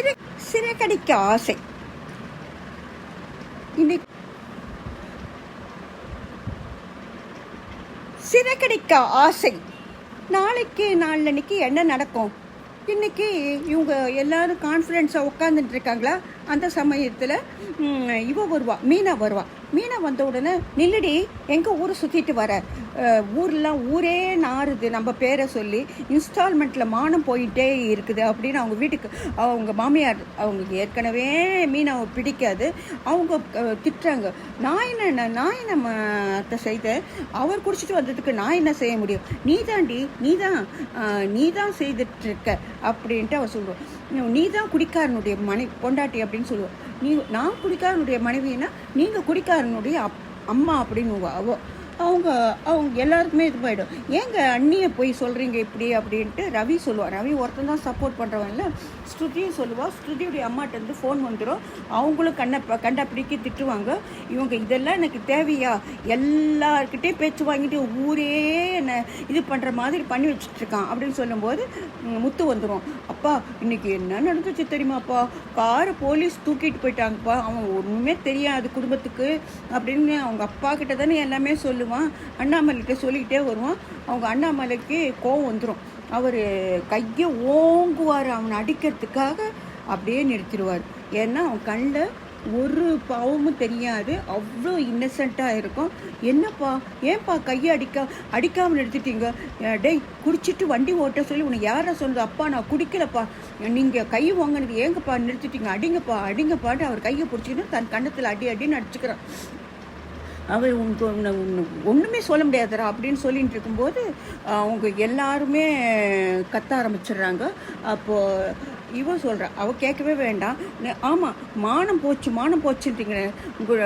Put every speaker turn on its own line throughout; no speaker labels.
சிறு சிறகடிக்க ஆசை. இன்னைக்கு சிறகடிக்க ஆசை. நாளைக்கு நாளன்னைக்கு என்ன நடக்கும்? இன்றைக்கி இவங்க எல்லோரும் கான்ஃபிடென்ஸாக உட்காந்துட்டு இருக்காங்களா? அந்த சமயத்தில் இவ வருவா, மீனா வருவா. மீனா வந்த உடனே, நில்லுடி, எங்கள் ஊரை சுற்றிட்டு வர, ஊரே நாறுது நம்ம பேரை சொல்லி, இன்ஸ்டால்மெண்ட்டில் மானம் போயிட்டே இருக்குது அப்படின்னு அவங்க வீட்டுக்கு அவங்க மாமியார், அவங்களுக்கு ஏற்கனவே மீனாவை பிடிக்காது, அவங்க திட்டுறாங்க. நான் என்ன அத்தை செய்தேன், அவர் குடிச்சிட்டு வந்ததுக்கு நான் என்ன செய்ய முடியும்? நீ தான் செய்துட்ருக்க அப்படின்ட்டு அவர் சொல்லுவோம். நீ தான் குடிக்காரனுடைய பொண்டாட்டி அப்படின்னு சொல்லுவோம். நான் குடிக்காரனுடைய மனைவினா நீங்கள் குடிக்காரனுடைய அம்மா அப்படின்னு அவங்க எல்லாருக்குமே இது போயிடும். ஏங்க அண்ணியை போய் சொல்கிறீங்க இப்படி அப்படின்ட்டு ரவி சொல்லுவாள். ரவி ஒருத்தன் தான் சப்போர்ட் பண்ணுறவன் இல்லை. ஸ்ருதியும் சொல்லுவாள். ஸ்ருதியுடைய அம்மாட்டேருந்து ஃபோன் வந்துடும். அவங்களும் கண்ட பிடிக்கி திட்டுவாங்க. இவங்க இதெல்லாம் எனக்கு தேவையா, எல்லார்கிட்டே பேச்சு வாங்கிட்டு ஊரே என்ன இது பண்ணுற மாதிரி பண்ணி வச்சுட்ருக்கான் அப்படின்னு சொல்லும்போது முத்து வந்துடும். அப்பா இன்னைக்கு என்ன நடந்துச்சு தெரியுமாப்பா, காரை போலீஸ் தூக்கிட்டு போயிட்டாங்கப்பா, அவன் ஒன்றுமே தெரியாது குடும்பத்துக்கு அப்படின்னு அவங்க அப்பா கிட்ட தானே எல்லாமே சொல்லுவான். அண்ணாமலைகிட்ட சொல்லிக்கிட்டே வருவான். அவங்க அண்ணாமலைக்கு கோவம் வந்துடும். அவர் கையை ஓங்குவார் அவனை அடிக்கிறதுக்காக, அப்படியே நிறுத்திடுவார். ஏன்னா அவன் கண்ணில் ஒரு பாவமும் தெரியாது, அவ்வளோ இன்னசென்ட்டாக இருக்கும். என்னப்பா, ஏன்ப்பா கையை அடிக்காமல் நிறுத்திட்டீங்க? டேய், குடிச்சிட்டு வண்டி ஓட்ட சொல்லி உனக்கு யாரை சொல்லுது? அப்பா நான் குடிக்கலப்பா, நீங்கள் கை வாங்கினது ஏங்கப்பா நிறுத்திட்டீங்க? அடிங்கப்பாட்டு அவர் கையை பிடிச்சிக்கிட்டு தன் கண்ணத்தில் அடின்னு அடிச்சுக்கிறான். அவர் உனக்கு ஒன்றுமே சொல்ல முடியாதுரா அப்படின்னு சொல்லிட்டு இருக்கும்போது அவங்க எல்லாருமே கத்த ஆரம்பிச்சிடுறாங்க. அப்போது இவன் சொல்கிறா, அவள் கேட்கவே வேண்டாம். ஆமாம், மானம் போச்சுன்றீங்க, உங்கள்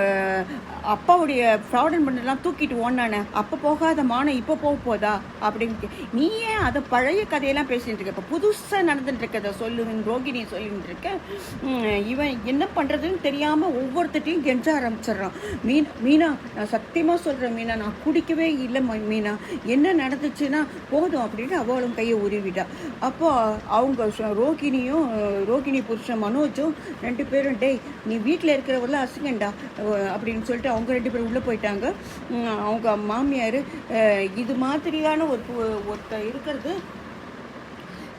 அப்பாவுடைய ஃப்ராடன் பண்ணலாம் தூக்கிட்டு ஓனானே, அப்போ போகாத மானம் இப்போ போதா அப்படின்னு நீ ஏன் அதை பழைய கதையெல்லாம் பேசிகிட்டு இருக்க? இப்போ புதுசாக நடந்துட்டுருக்கதை ரோகிணி சொல்லிட்டு இருக்க. இவன் என்ன பண்ணுறதுன்னு தெரியாமல் ஒவ்வொருத்தையும் கெஞ்ச ஆரம்பிச்சிட்றான். மீனா நான் சத்தியமாக சொல்கிறேன் மீனா, நான் குடிக்கவே இல்லை மீனா, என்ன நடந்துச்சுன்னா போதும் அப்படின்னு அவளும் கையை உருவிட்டா. அப்போ அவங்க ரோகிணி புருஷன் மனோஜும் 2 பேரும், டேய் நீ வீட்டில் இருக்கிறவரெல்லாம் அசிங்கண்டா அப்படின்னு சொல்லிட்டு அவங்க 2 பேரும் உள்ளே போயிட்டாங்க. அவங்க மாமியார், இது மாதிரியான ஒருத்தர் இருக்கிறது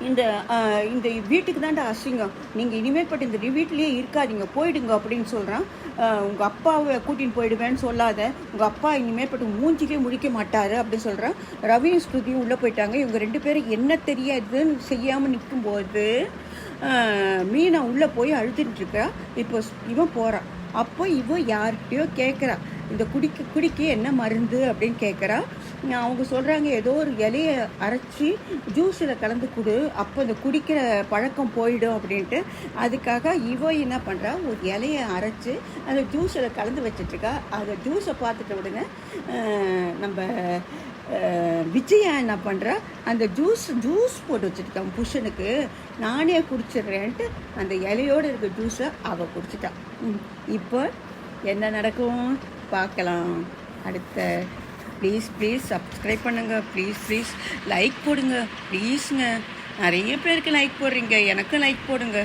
இந்த வீட்டுக்கு தான்டா அசிங்கம், நீங்கள் இனிமேற்பட்டு இந்த வீட்டிலேயே இருக்காதீங்க, போயிடுங்க அப்படின்னு சொல்கிறான். உங்கள் அப்பாவை கூட்டின்னு போயிடுவேன்னு சொல்லாத, உங்கள் அப்பா இனிமேற்பட்டு மூஞ்சிக்கே முடிக்க மாட்டார் அப்படின்னு சொல்கிறான். ரவியும் ஸ்ருதியும் உள்ளே போயிட்டாங்க. இவங்க 2 பேரும் என்ன தெரியாதுன்னு செய்யாமல் நிற்கும்போது மீனா உள்ளே போய் அழுதுட்டுருக்கா. இப்போ இவன் போகிறான். அப்போ இவன் யார்கிட்டையோ கேட்குறா, இந்த குடிக்க என்ன மருந்து அப்படின்னு கேட்குறா. அவங்க சொல்கிறாங்க, ஏதோ ஒரு இலையை அரைச்சி ஜூஸில் கலந்து கொடு, அப்போ இந்த குடிக்கிற பழக்கம் போயிடும் அப்படின்ட்டு. அதுக்காக இவ என்ன பண்ணுறா, ஒரு இலையை அரைச்சி அந்த ஜூஸில் கலந்து வச்சிட்ருக்கா. அந்த ஜூஸை பார்த்துட்ட உடனே நம்ம விஜயா என்ன பண்ணுறா, அந்த ஜூஸ் போட்டு வச்சுருக்கான் புருஷனுக்கு, நானே குடிச்சிடுறேன்ட்டு அந்த இலையோடு இருக்க ஜூஸை அவள் குடிச்சிட்டான். இப்போ என்ன நடக்கும் பார்க்கலாம் அடுத்த. ப்ளீஸ் சப்ஸ்கிரைப் பண்ணுங்கள், ப்ளீஸ் லைக் போடுங்க ப்ளீஸுங்க. நிறைய பேருக்கு லைக் போடுறீங்க, எனக்கும் லைக் போடுங்க.